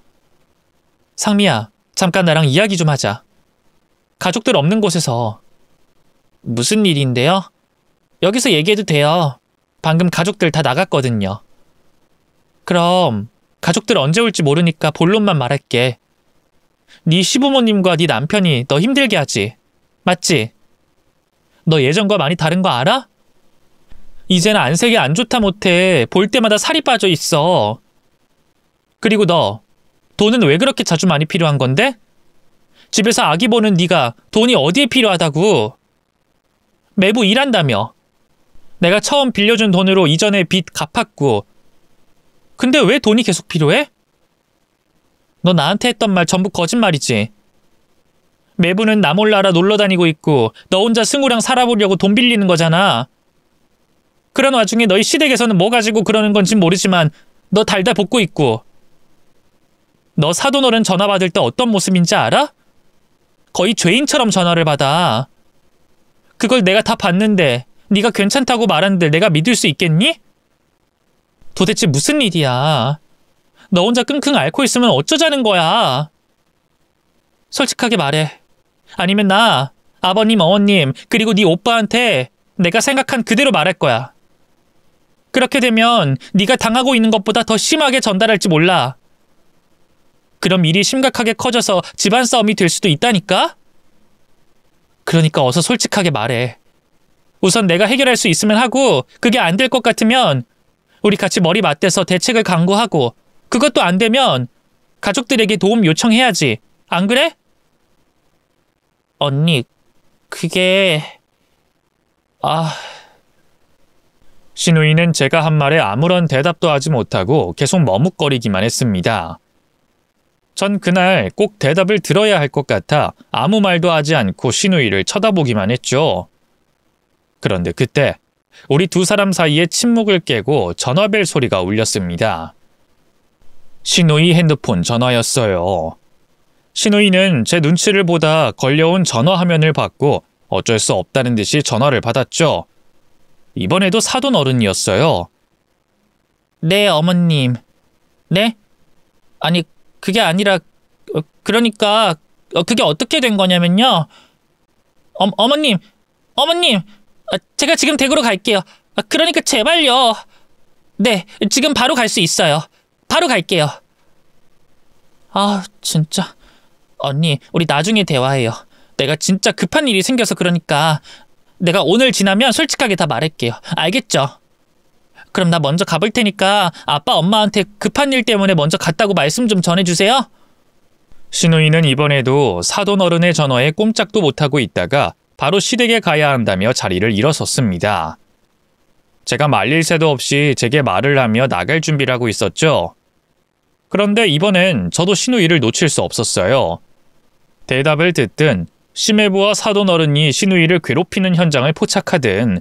S1: 상미야, 잠깐 나랑 이야기 좀 하자. 가족들 없는 곳에서. 무슨 일인데요?
S2: 여기서 얘기해도 돼요. 방금 가족들 다 나갔거든요. 그럼 가족들 언제 올지 모르니까 본론만 말할게. 네 시부모님과 네 남편이 너 힘들게 하지. 맞지? 너 예전과 많이 다른 거 알아? 이제는 안색이 안 좋다 못해 볼 때마다 살이 빠져 있어. 그리고 너 돈은 왜 그렇게 자주 많이 필요한 건데? 집에서 아기 보는 네가 돈이 어디에 필요하다고? 매부 일한다며. 내가 처음 빌려준 돈으로 이전에 빚 갚았고. 근데 왜 돈이 계속 필요해? 너 나한테 했던 말 전부 거짓말이지. 매부는 나 몰라라 놀러 다니고 있고 너 혼자 승우랑 살아보려고 돈 빌리는 거잖아. 그런 와중에 너희 시댁에서는 뭐 가지고 그러는 건진 모르지만 너 달달 볶고 있고. 너 사돈어른 전화 받을 때 어떤 모습인지 알아? 거의 죄인처럼 전화를 받아. 그걸 내가 다 봤는데 네가 괜찮다고 말하는데 내가 믿을 수 있겠니? 도대체 무슨 일이야? 너 혼자 끙끙 앓고 있으면 어쩌자는 거야? 솔직하게 말해. 아니면 나, 아버님, 어머님, 그리고 네 오빠한테 내가 생각한 그대로 말할 거야. 그렇게 되면 네가 당하고 있는 것보다 더 심하게 전달할지 몰라. 그럼 일이 심각하게 커져서 집안 싸움이 될 수도 있다니까? 그러니까 어서 솔직하게 말해. 우선 내가 해결할 수 있으면 하고 그게 안 될 것 같으면 우리 같이 머리 맞대서 대책을 강구하고 그것도 안 되면 가족들에게 도움 요청해야지. 안 그래? 언니, 그게...
S1: 신우이는 제가 한 말에 아무런 대답도 하지 못하고 계속 머뭇거리기만 했습니다. 전 그날 꼭 대답을 들어야 할 것 같아 아무 말도 하지 않고 신우이를 쳐다보기만 했죠. 그런데 그때 우리 두 사람 사이에 침묵을 깨고 전화벨 소리가 울렸습니다. 신우이 핸드폰 전화였어요. 신우이는 제 눈치를 보다 걸려온 전화 화면을 받고 어쩔 수 없다는 듯이 전화를 받았죠. 이번에도 사돈 어른이었어요.
S2: 네, 어머님. 네? 아니, 그게 아니라 그러니까 그게 어떻게 된 거냐면요. 어머님, 제가 지금 댁으로 갈게요. 그러니까 제발요. 네, 지금 바로 갈 수 있어요. 바로 갈게요. 진짜. 언니, 우리 나중에 대화해요. 내가 진짜 급한 일이 생겨서 그러니까 내가 오늘 지나면 솔직하게 다 말할게요. 알겠죠? 그럼 나 먼저 가볼 테니까 아빠 엄마한테 급한 일 때문에 먼저 갔다고 말씀 좀 전해주세요.
S1: 신우이는 이번에도 사돈 어른의 전화에 꼼짝도 못하고 있다가 바로 시댁에 가야 한다며 자리를 일어섰습니다. 제가 말릴 새도 없이 제게 말을 하며 나갈 준비를 하고 있었죠. 그런데 이번엔 저도 신우이를 놓칠 수 없었어요. 대답을 듣든 시매부와 사돈 어른이 신우이를 괴롭히는 현장을 포착하든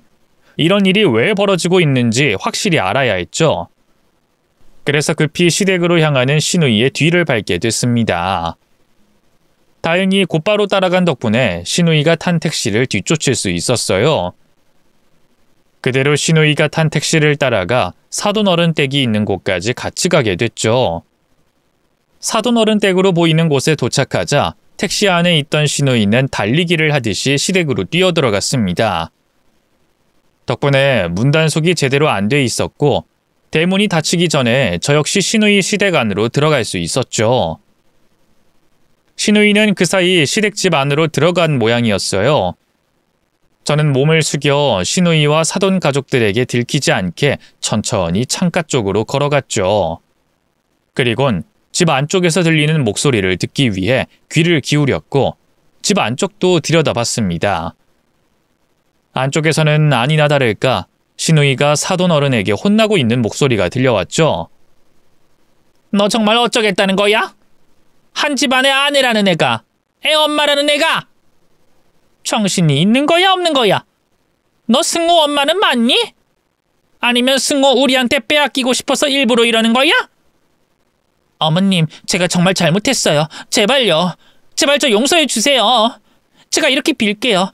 S1: 이런 일이 왜 벌어지고 있는지 확실히 알아야 했죠. 그래서 급히 시댁으로 향하는 신우이의 뒤를 밟게 됐습니다. 다행히 곧바로 따라간 덕분에 신우이가 탄 택시를 뒤쫓을 수 있었어요. 그대로 신우이가 탄 택시를 따라가 사돈 어른 댁이 있는 곳까지 같이 가게 됐죠. 사돈 어른 댁으로 보이는 곳에 도착하자 택시 안에 있던 신우이는 달리기를 하듯이 시댁으로 뛰어들어갔습니다. 덕분에 문 단속이 제대로 안 돼 있었고 대문이 닫히기 전에 저 역시 신우이 시댁 안으로 들어갈 수 있었죠. 신우이는 그 사이 시댁집 안으로 들어간 모양이었어요. 저는 몸을 숙여 신우이와 사돈 가족들에게 들키지 않게 천천히 창가 쪽으로 걸어갔죠. 그리곤 집 안쪽에서 들리는 목소리를 듣기 위해 귀를 기울였고 집 안쪽도 들여다봤습니다. 안쪽에서는 아니나 다를까 신우이가 사돈 어른에게 혼나고 있는 목소리가 들려왔죠.
S2: 너 정말 어쩌겠다는 거야? 한 집안의 아내라는 애가, 애 엄마라는 애가 정신이 있는 거야 없는 거야? 너 승우 엄마는 맞니? 아니면 승우 우리한테 빼앗기고 싶어서 일부러 이러는 거야? 어머님, 제가 정말 잘못했어요. 제발요. 제발 저 용서해 주세요. 제가 이렇게 빌게요.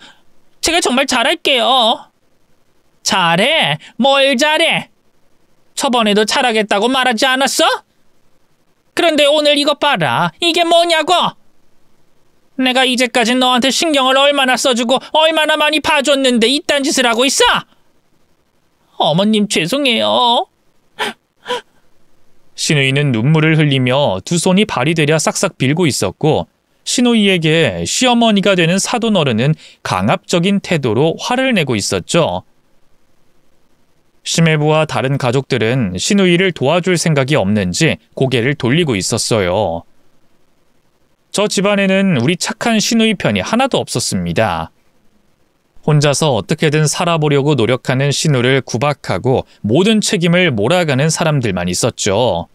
S2: 제가 정말 잘할게요. 잘해? 뭘 잘해? 저번에도 잘하겠다고 말하지 않았어? 그런데 오늘 이것 봐라. 이게 뭐냐고? 내가 이제까지 너한테 신경을 얼마나 써주고 얼마나 많이 봐줬는데 이딴 짓을 하고 있어? 어머님 죄송해요.
S1: 신우이는 눈물을 흘리며 두 손이 발이 되려 싹싹 빌고 있었고 신우이에게 시어머니가 되는 사돈 어른은 강압적인 태도로 화를 내고 있었죠. 심해부와 다른 가족들은 신우이를 도와줄 생각이 없는지 고개를 돌리고 있었어요. 저 집안에는 우리 착한 신우이 편이 하나도 없었습니다. 혼자서 어떻게든 살아보려고 노력하는 신우를 구박하고 모든 책임을 몰아가는 사람들만 있었죠.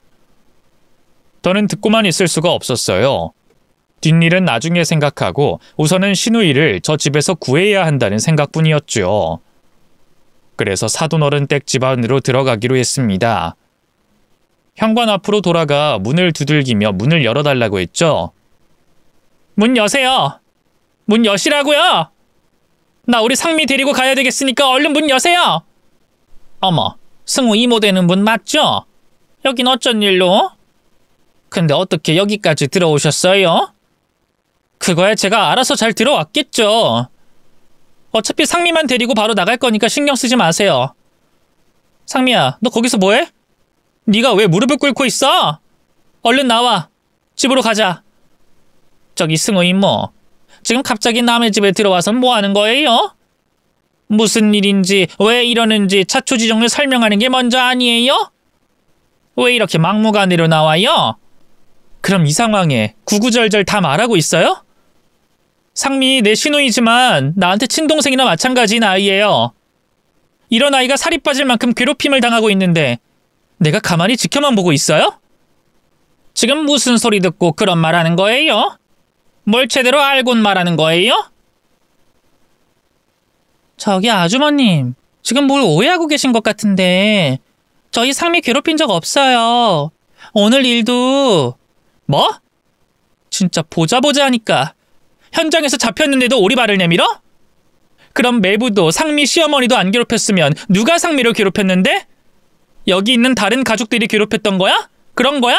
S1: 저는 듣고만 있을 수가 없었어요. 뒷일은 나중에 생각하고 우선은 신우이를 저 집에서 구해야 한다는 생각뿐이었죠. 그래서 사돈어른 댁 집 안으로 들어가기로 했습니다. 현관 앞으로 돌아가 문을 두들기며 문을 열어달라고 했죠.
S2: 문 여세요. 문 여시라고요. 나 우리 상미 데리고 가야 되겠으니까 얼른 문 여세요. 어머, 승우 이모 되는 분 맞죠? 여긴 어쩐 일로? 근데 어떻게 여기까지 들어오셨어요? 그거야 제가 알아서 잘 들어왔겠죠. 어차피 상미만 데리고 바로 나갈 거니까 신경 쓰지 마세요. 상미야, 너 거기서 뭐해? 네가 왜 무릎을 꿇고 있어? 얼른 나와. 집으로 가자. 저기 승우 이모, 지금 갑자기 남의 집에 들어와서 뭐 하는 거예요? 무슨 일인지 왜 이러는지 차초지종을 설명하는 게 먼저 아니에요? 왜 이렇게 막무가내로 나와요? 그럼 이 상황에 구구절절 다 말하고 있어요? 상미 내 시누이지만 나한테 친동생이나 마찬가지인 아이예요. 이런 아이가 살이 빠질 만큼 괴롭힘을 당하고 있는데 내가 가만히 지켜만 보고 있어요? 지금 무슨 소리 듣고 그런 말 하는 거예요? 뭘 제대로 알고는 말하는 거예요? 저기 아주머님, 지금 뭘 오해하고 계신 것 같은데 저희 상미 괴롭힌 적 없어요. 오늘 일도... 뭐? 진짜 보자 하니까 현장에서 잡혔는데도 오리발을 내밀어? 그럼 매부도 상미 시어머니도 안 괴롭혔으면 누가 상미를 괴롭혔는데? 여기 있는 다른 가족들이 괴롭혔던 거야? 그런 거야?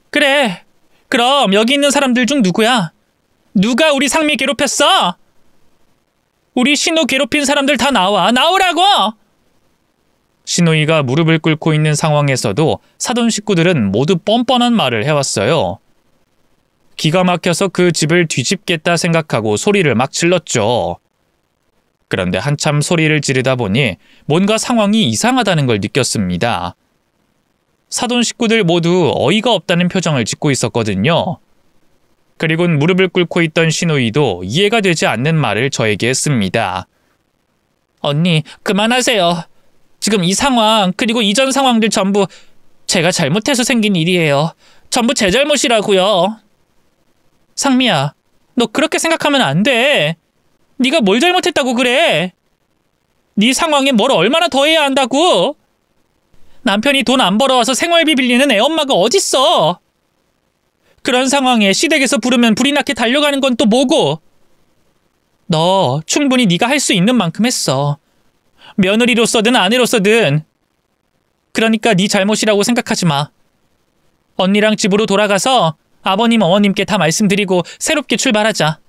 S2: 그래, 그럼 여기 있는 사람들 중 누구야? 누가 우리 상미 괴롭혔어? 우리 신우 괴롭힌 사람들 다 나오라고!
S1: 신우이가 무릎을 꿇고 있는 상황에서도 사돈 식구들은 모두 뻔뻔한 말을 해왔어요. 기가 막혀서 그 집을 뒤집겠다 생각하고 소리를 막 질렀죠. 그런데 한참 소리를 지르다 보니 뭔가 상황이 이상하다는 걸 느꼈습니다. 사돈 식구들 모두 어이가 없다는 표정을 짓고 있었거든요. 그리곤 무릎을 꿇고 있던 신우이도 이해가 되지 않는 말을 저에게 했습니다.
S2: 언니, 그만하세요. 지금 이 상황, 그리고 이전 상황들 전부 제가 잘못해서 생긴 일이에요. 전부 제 잘못이라고요. 상미야, 너 그렇게 생각하면 안 돼. 네가 뭘 잘못했다고 그래? 네 상황에 뭘 얼마나 더 해야 한다고? 남편이 돈 안 벌어와서 생활비 빌리는 애엄마가 어딨어? 그런 상황에 시댁에서 부르면 불이 나게 달려가는 건 또 뭐고? 너 충분히 네가 할 수 있는 만큼 했어. 며느리로서든 아내로서든. 그러니까 네 잘못이라고 생각하지 마. 언니랑 집으로 돌아가서 아버님, 어머님께 다 말씀드리고 새롭게 출발하자.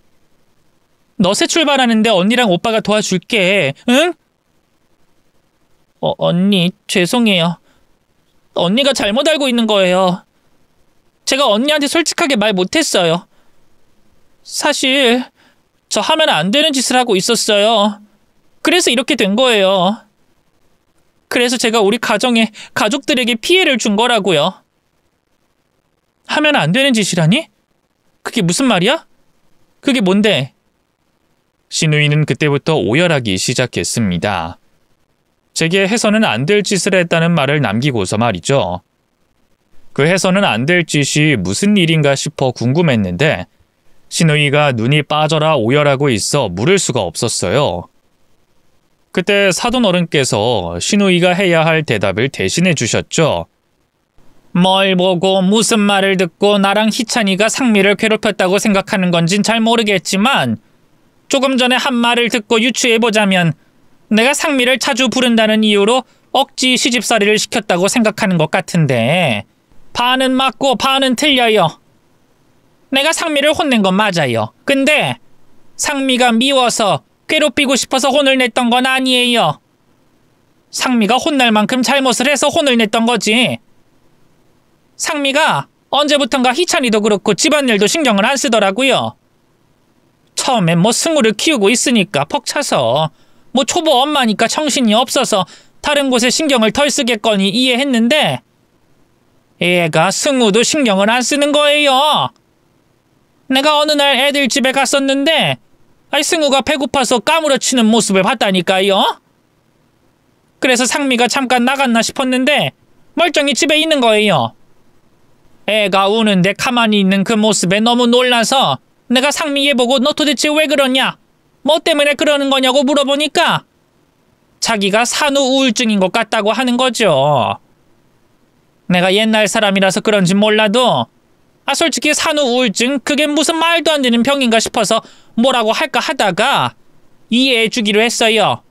S2: 너 새 출발하는데 언니랑 오빠가 도와줄게, 응? 언니, 죄송해요. 언니가 잘못 알고 있는 거예요. 제가 언니한테 솔직하게 말 못했어요. 사실 저 하면 안 되는 짓을 하고 있었어요. 그래서 이렇게 된 거예요. 그래서 제가 우리 가정에 가족들에게 피해를 준 거라고요. 하면 안 되는 짓이라니? 그게 무슨 말이야? 그게 뭔데?
S1: 신우이는 그때부터 오열하기 시작했습니다. 제게 해서는 안 될 짓을 했다는 말을 남기고서 말이죠. 그 해서는 안 될 짓이 무슨 일인가 싶어 궁금했는데 신우이가 눈이 빠져라 오열하고 있어 물을 수가 없었어요. 그때 사돈 어른께서 신우이가 해야 할 대답을 대신해 주셨죠.
S2: 뭘 보고 무슨 말을 듣고 나랑 희찬이가 상미를 괴롭혔다고 생각하는 건진 잘 모르겠지만 조금 전에 한 말을 듣고 유추해보자면 내가 상미를 자주 부른다는 이유로 억지 시집살이를 시켰다고 생각하는 것 같은데 반은 맞고 반은 틀려요. 내가 상미를 혼낸 건 맞아요. 근데 상미가 미워서 괴롭히고 싶어서 혼을 냈던 건 아니에요. 상미가 혼날 만큼 잘못을 해서 혼을 냈던 거지. 상미가 언제부턴가 희찬이도 그렇고 집안일도 신경을 안 쓰더라고요. 처음엔 뭐 승우를 키우고 있으니까 벅차서, 뭐 초보 엄마니까 정신이 없어서 다른 곳에 신경을 덜 쓰겠거니 이해했는데 얘가 승우도 신경을 안 쓰는 거예요. 내가 어느 날 애들 집에 갔었는데 승우가 배고파서 까무러치는 모습을 봤다니까요. 그래서 상미가 잠깐 나갔나 싶었는데 멀쩡히 집에 있는 거예요. 애가 우는데 가만히 있는 그 모습에 너무 놀라서 내가 상미 얘 보고 너 도대체 왜 그러냐? 뭐 때문에 그러는 거냐고 물어보니까 자기가 산후 우울증인 것 같다고 하는 거죠. 내가 옛날 사람이라서 그런지 몰라도 솔직히 산후 우울증 그게 무슨 말도 안 되는 병인가 싶어서 뭐라고 할까 하다가 이해해 주기로 했어요.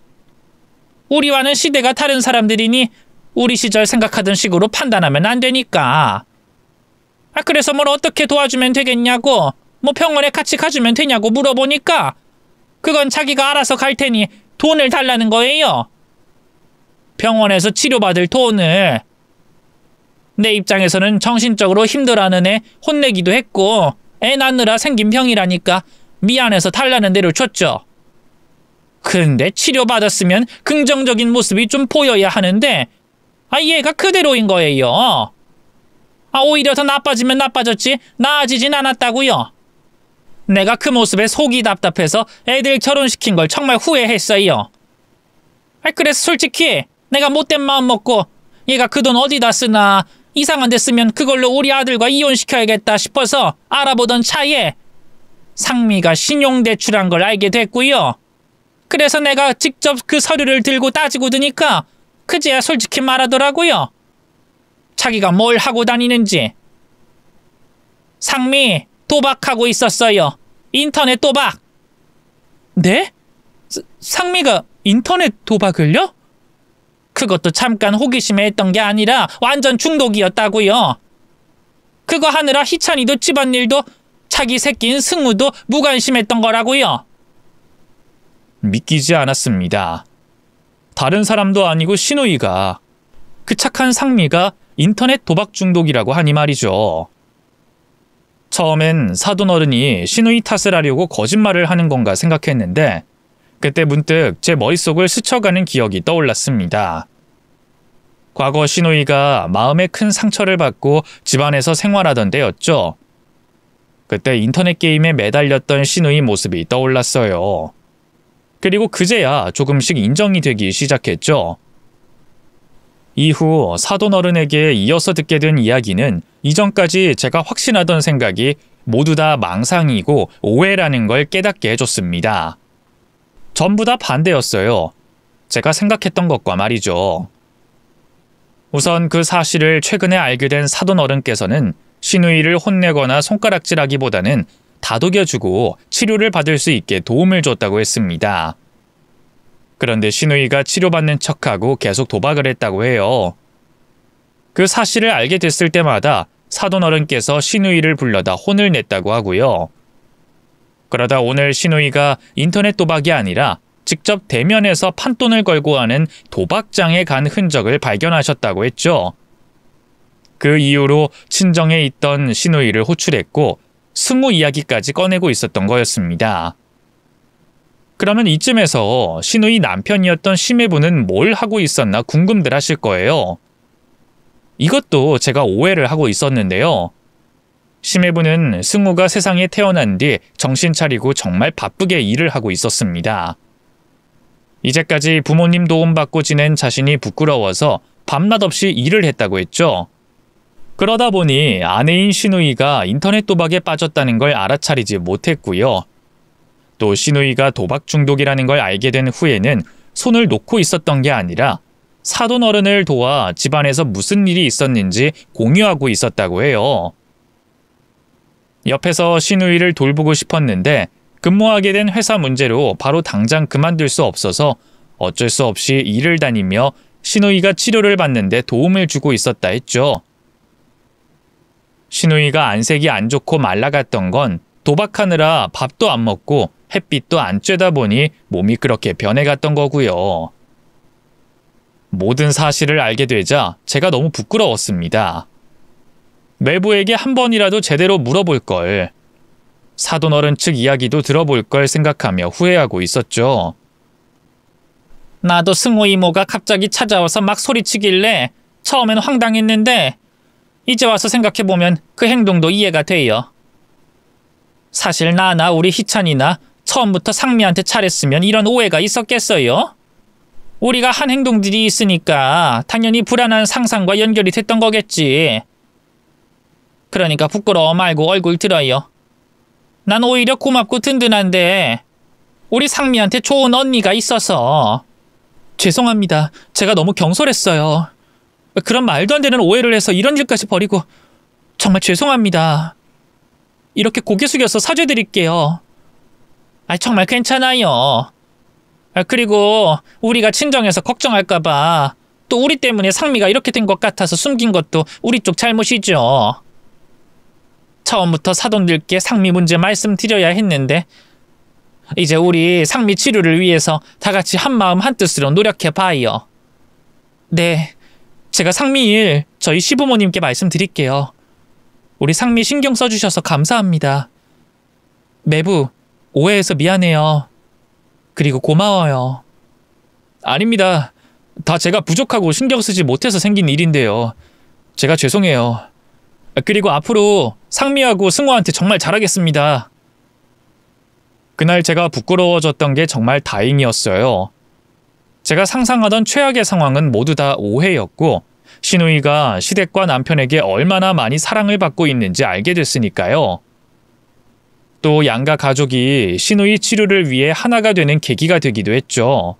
S2: 우리와는 시대가 다른 사람들이니 우리 시절 생각하던 식으로 판단하면 안 되니까. 그래서 뭘 어떻게 도와주면 되겠냐고, 뭐 병원에 같이 가주면 되냐고 물어보니까 그건 자기가 알아서 갈 테니 돈을 달라는 거예요. 병원에서 치료받을 돈을. 내 입장에서는 정신적으로 힘들어하는 애 혼내기도 했고 애 낳느라 생긴 병이라니까 미안해서 달라는 대로 줬죠. 근데 치료받았으면 긍정적인 모습이 좀 보여야 하는데 얘가 그대로인 거예요. 오히려 더 나빠지면 나빠졌지 나아지진 않았다고요. 내가 그 모습에 속이 답답해서 애들 결혼시킨 걸 정말 후회했어요. 그래서 솔직히 내가 못된 마음 먹고 얘가 그 돈 어디다 쓰나 이상한 데 쓰면 그걸로 우리 아들과 이혼시켜야겠다 싶어서 알아보던 차에 상미가 신용대출한 걸 알게 됐고요. 그래서 내가 직접 그 서류를 들고 따지고 드니까 그제야 솔직히 말하더라고요. 자기가 뭘 하고 다니는지. 상미 도박하고 있었어요. 인터넷 도박. 네? 상미가 인터넷 도박을요? 그것도 잠깐 호기심에 했던 게 아니라 완전 중독이었다고요. 그거 하느라 희찬이도 집안일도 자기 새끼인 승우도 무관심했던 거라고요.
S1: 믿기지 않았습니다. 다른 사람도 아니고 신우이가, 그 착한 상미가 인터넷 도박 중독이라고 하니 말이죠. 처음엔 사돈어른이 신우이 탓을 하려고 거짓말을 하는 건가 생각했는데 그때 문득 제 머릿속을 스쳐가는 기억이 떠올랐습니다. 과거 신우이가 마음에 큰 상처를 받고 집안에서 생활하던 때였죠. 그때 인터넷 게임에 매달렸던 신우이 모습이 떠올랐어요. 그리고 그제야 조금씩 인정이 되기 시작했죠. 이후 사돈어른에게 이어서 듣게 된 이야기는 이전까지 제가 확신하던 생각이 모두 다 망상이고 오해라는 걸 깨닫게 해줬습니다. 전부 다 반대였어요. 제가 생각했던 것과 말이죠. 우선 그 사실을 최근에 알게 된 사돈어른께서는 신우이를 혼내거나 손가락질하기보다는 다독여주고 치료를 받을 수 있게 도움을 줬다고 했습니다. 그런데 신우이가 치료받는 척하고 계속 도박을 했다고 해요. 그 사실을 알게 됐을 때마다 사돈어른께서 신우이를 불러다 혼을 냈다고 하고요. 그러다 오늘 신우이가 인터넷 도박이 아니라 직접 대면에서 판돈을 걸고 하는 도박장에 간 흔적을 발견하셨다고 했죠. 그 이후로 친정에 있던 신우이를 호출했고 승우 이야기까지 꺼내고 있었던 거였습니다. 그러면 이쯤에서 신우이 남편이었던 심해부는 뭘 하고 있었나 궁금들 하실 거예요. 이것도 제가 오해를 하고 있었는데요. 심해부는 승우가 세상에 태어난 뒤 정신 차리고 정말 바쁘게 일을 하고 있었습니다. 이제까지 부모님 도움받고 지낸 자신이 부끄러워서 밤낮 없이 일을 했다고 했죠. 그러다 보니 아내인 신우이가 인터넷 도박에 빠졌다는 걸 알아차리지 못했고요. 또 신우이가 도박 중독이라는 걸 알게 된 후에는 손을 놓고 있었던 게 아니라 사돈어른을 도와 집안에서 무슨 일이 있었는지 공유하고 있었다고 해요. 옆에서 신우이를 돌보고 싶었는데 근무하게 된 회사 문제로 바로 당장 그만둘 수 없어서 어쩔 수 없이 일을 다니며 신우이가 치료를 받는데 도움을 주고 있었다 했죠. 신우이가 안색이 안 좋고 말라갔던 건 도박하느라 밥도 안 먹고 햇빛도 안 쬐다 보니 몸이 그렇게 변해갔던 거고요. 모든 사실을 알게 되자 제가 너무 부끄러웠습니다. 매부에게 한 번이라도 제대로 물어볼 걸, 사돈어른 측 이야기도 들어볼 걸 생각하며 후회하고 있었죠.
S2: 나도 승호 이모가 갑자기 찾아와서 막 소리치길래 처음엔 황당했는데 이제 와서 생각해보면 그 행동도 이해가 돼요. 사실 나나 우리 희찬이나 처음부터 상미한테 차렸으면 이런 오해가 있었겠어요? 우리가 한 행동들이 있으니까 당연히 불안한 상상과 연결이 됐던 거겠지. 그러니까 부끄러워 말고 얼굴 들어요. 난 오히려 고맙고 든든한데 우리 상미한테 좋은 언니가 있어서. 죄송합니다. 제가 너무 경솔했어요. 그런 말도 안 되는 오해를 해서 이런 일까지 벌이고 정말 죄송합니다. 이렇게 고개 숙여서 사죄드릴게요. 정말 괜찮아요. 그리고 우리가 친정에서 걱정할까봐 또 우리 때문에 상미가 이렇게 된 것 같아서 숨긴 것도 우리 쪽 잘못이죠. 처음부터 사돈들께 상미 문제 말씀드려야 했는데 이제 우리 상미 치료를 위해서 다 같이 한마음 한뜻으로 노력해봐요. 네, 제가 상미 일 저희 시부모님께 말씀드릴게요. 우리 상미 신경 써주셔서 감사합니다. 매부, 오해해서 미안해요. 그리고 고마워요. 아닙니다. 다 제가 부족하고 신경 쓰지 못해서 생긴 일인데요. 제가 죄송해요. 그리고 앞으로 상미하고 승호한테 정말 잘하겠습니다. 그날 제가 부끄러워졌던 게 정말 다행이었어요. 제가 상상하던 최악의 상황은 모두 다 오해였고 신우이가 시댁과 남편에게 얼마나 많이 사랑을 받고 있는지 알게 됐으니까요. 또 양가 가족이 신우이 치료를 위해 하나가 되는 계기가 되기도 했죠.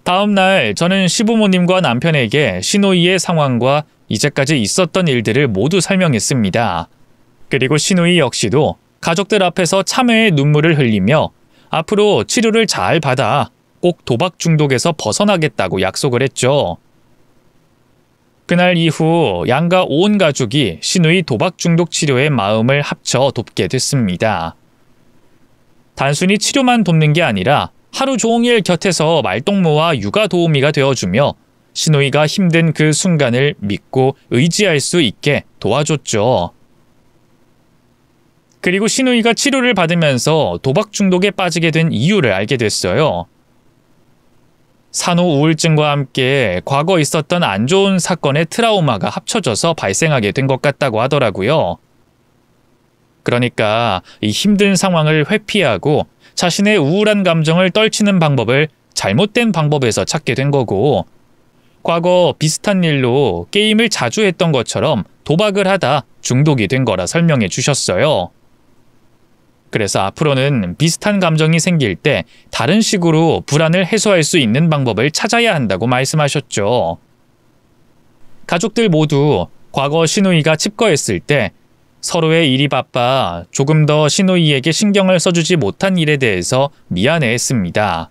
S2: 다음 날 저는 시부모님과 남편에게 신우이의 상황과 이제까지 있었던 일들을 모두 설명했습니다. 그리고 신우이 역시도 가족들 앞에서 참회의 눈물을 흘리며 앞으로 치료를 잘 받아 꼭 도박 중독에서 벗어나겠다고 약속을 했죠. 그날 이후 양가 온 가족이 신우이 도박 중독 치료에 마음을 합쳐 돕게 됐습니다. 단순히 치료만 돕는 게 아니라 하루 종일 곁에서 말동무와 육아 도우미가 되어주며 신우이가 힘든 그 순간을 믿고 의지할 수 있게 도와줬죠. 그리고 신우이가 치료를 받으면서 도박 중독에 빠지게 된 이유를 알게 됐어요. 산후 우울증과 함께 과거 있었던 안 좋은 사건의 트라우마가 합쳐져서 발생하게 된 것 같다고 하더라고요. 그러니까 이 힘든 상황을 회피하고 자신의 우울한 감정을 떨치는 방법을 잘못된 방법에서 찾게 된 거고, 과거 비슷한 일로 게임을 자주 했던 것처럼 도박을 하다 중독이 된 거라 설명해 주셨어요. 그래서 앞으로는 비슷한 감정이 생길 때 다른 식으로 불안을 해소할 수 있는 방법을 찾아야 한다고 말씀하셨죠. 가족들 모두 과거 신우이가 칩거했을 때 서로의 일이 바빠 조금 더 신우이에게 신경을 써주지 못한 일에 대해서 미안해했습니다.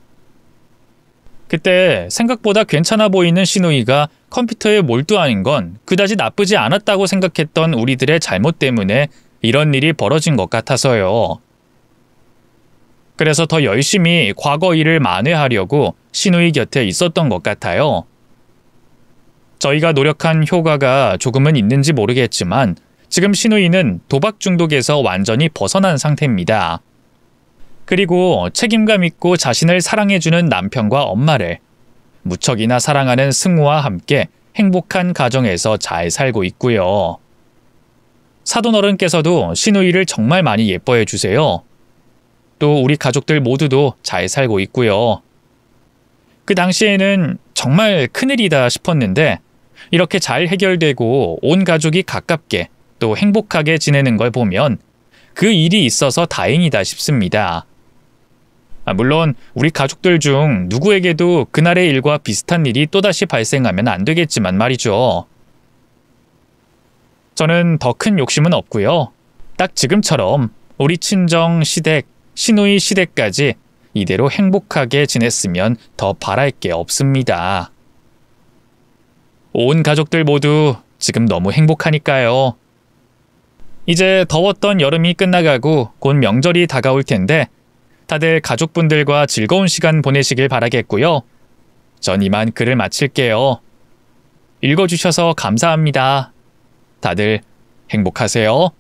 S2: 그때 생각보다 괜찮아 보이는 신우이가 컴퓨터에 몰두하는 건 그다지 나쁘지 않았다고 생각했던 우리들의 잘못 때문에 이런 일이 벌어진 것 같아서요. 그래서 더 열심히 과거 일을 만회하려고 신우이 곁에 있었던 것 같아요. 저희가 노력한 효과가 조금은 있는지 모르겠지만 지금 신우이는 도박 중독에서 완전히 벗어난 상태입니다. 그리고 책임감 있고 자신을 사랑해주는 남편과 엄마를, 무척이나 사랑하는 승우와 함께 행복한 가정에서 잘 살고 있고요. 사돈어른께서도 신우이를 정말 많이 예뻐해 주세요. 또 우리 가족들 모두도 잘 살고 있고요. 그 당시에는 정말 큰일이다 싶었는데 이렇게 잘 해결되고 온 가족이 가깝게 또 행복하게 지내는 걸 보면 그 일이 있어서 다행이다 싶습니다. 물론 우리 가족들 중 누구에게도 그날의 일과 비슷한 일이 또다시 발생하면 안 되겠지만 말이죠. 저는 더 큰 욕심은 없고요. 딱 지금처럼 우리 친정 시댁, 신우이 시댁까지 이대로 행복하게 지냈으면 더 바랄 게 없습니다. 온 가족들 모두 지금 너무 행복하니까요. 이제 더웠던 여름이 끝나가고 곧 명절이 다가올 텐데 다들 가족분들과 즐거운 시간 보내시길 바라겠고요.
S1: 전 이만 글을 마칠게요. 읽어주셔서 감사합니다. 다들 행복하세요.